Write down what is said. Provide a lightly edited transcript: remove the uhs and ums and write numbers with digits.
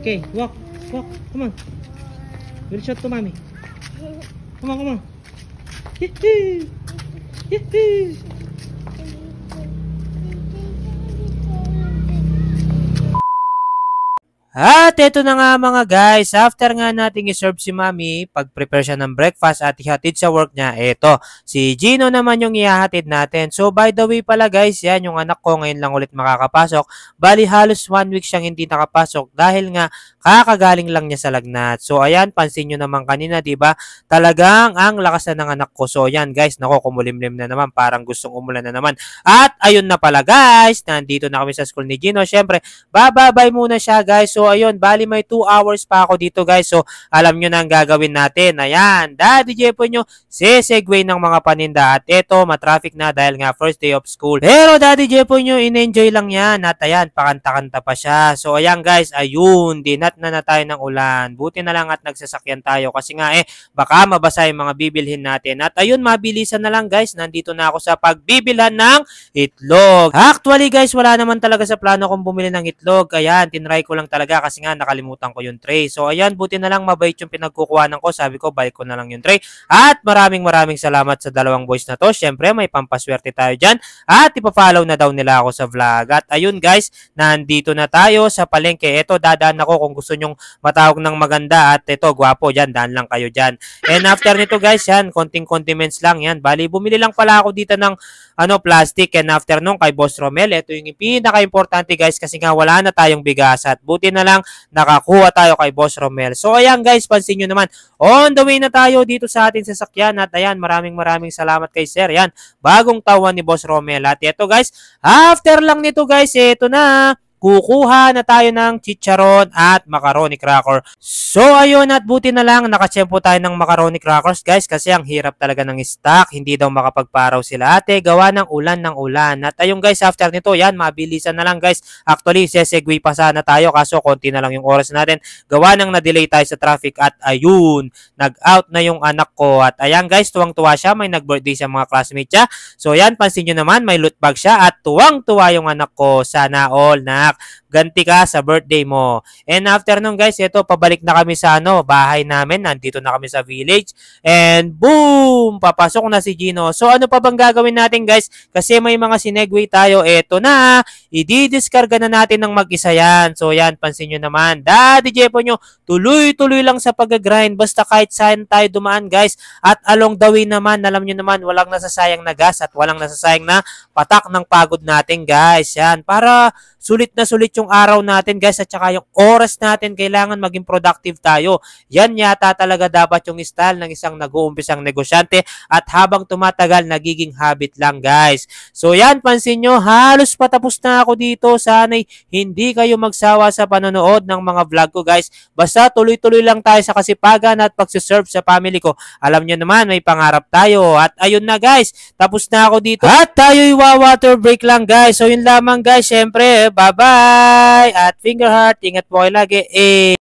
Okay, walk. Walk. Come on. We'll show to mommy. Come on, come on. Yee-hoo. Yee-hoo. At eto na nga mga guys, after nga nating iserve si Mami, pag-prepare siya ng breakfast at ihatid sa work niya, eto, si Gino naman yung ihahatid natin. So by the way pala guys, yan yung anak ko ngayon lang ulit makakapasok. Bali halos 1 week siyang hindi nakapasok dahil nga kakagaling lang niya sa lagnat. So ayan, pansin nyo naman kanina, diba? Talagang ang lakas na ng anak ko. So ayan guys, nako kumulimlim na naman, parang gustong umulan na naman. At ayun na pala guys, nandito na kami sa school ni Gino. Syempre, bababay muna siya guys. So ayun, bali may 2 hours pa ako dito guys. So alam nyo na ang gagawin natin. Ayan, Daddy Jepo nyo, sesegway ng mga paninda. At eto, matraffic na dahil nga first day of school. Pero Daddy Jepo nyo, in-enjoy lang yan. At ayan, pakanta-kanta pa siya. So ayan guys, ayun, dinat na tayo ng ulan. Buti na lang at nagsasakyan tayo kasi nga baka mabasa yung mga bibilhin natin. At ayun, mabilisan na lang guys, nandito na ako sa pagbibilhan ng itlog. Actually guys, wala naman talaga sa plano kong bumili ng itlog. Ayan, tinry ko lang talaga kasi nga nakalimutan ko yung tray. So ayan, buti na lang mabait yung pinagkukuhanan ko. Sabi ko, balik ko na lang yung tray. At maraming salamat sa dalawang boys na to. Syempre, may pampaswerte tayo dyan. At ipa-follow na daw nila ako sa vlog. At ayun guys, nandito na tayo sa palengke. Ito, dadaan ako kung gusto nyong matawag ng maganda. At ito, gwapo dyan. Daan lang kayo dyan. And after nito guys, yan, konting condiments lang yan. Bali, bumili lang pala ako dito ng plastic. And after nung kay Boss Romel, ito yung pinaka-importante guys kasi nga wala na tayong bigas. At buti na lang nakakuha tayo kay Boss Romel. So ayan guys, pansin nyo naman, on the way na tayo dito sa ating sasakyan. At ayan, maraming salamat kay Sir. Yan, bagong tawan ni Boss Romel. At ito guys, after lang nito guys, ito na, kukuha na tayo ng chicharon at macaroni cracker. So ayun, at buti na lang nakatsyempo tayo ng macaroni crackers guys kasi ang hirap talaga ng stock. Hindi daw makapagparaw sila ate, gawa ng ulan. At ayun guys, after nito, yan, mabilisan na lang guys. Actually, sesegway pa sana tayo kaso konti na lang yung oras natin. Gawa ng na-delay tayo sa traffic. At ayun, nag-out na yung anak ko. At ayan guys, tuwang-tuwa siya. May nag-birthday sa mga classmates siya. So yan, pansin nyo naman, may loot bag siya. At tuwang-tuwa yung anak ko. Sana all na ganti ka sa birthday mo. And after nun guys, ito, pabalik na kami sa bahay namin. Nandito na kami sa village. And boom! Papasok na si Gino. So ano pa bang gagawin natin guys? Kasi may mga sinegway tayo. Ito na, i-discarga na natin ng mag-isa yan. So yan, pansin nyo naman. Daddy Jepo nyo, tuloy-tuloy lang sa pag-grind. Basta kahit saan tayo dumaan guys. At along the way naman, alam nyo naman, walang nasasayang na gas at walang nasasayang na patak ng pagod natin guys. Yan, para sulit na sulit yung araw natin guys at saka yung oras natin, kailangan maging productive tayo. Yan yata talaga dapat yung style ng isang nag-uumpisang negosyante at habang tumatagal nagiging habit lang guys. So yan, pansin nyo, halos patapos na ako dito. Sana'y hindi kayo magsawa sa panonood ng mga vlog ko guys. Basta tuloy-tuloy lang tayo sa kasipagan at pagsiserve sa family ko. Alam nyo naman, may pangarap tayo. At ayun na guys, tapos na ako dito. At tayo'y water break lang guys. So yun lamang guys, syempre, bye-bye! At finger heart, ingat po kayo lagi.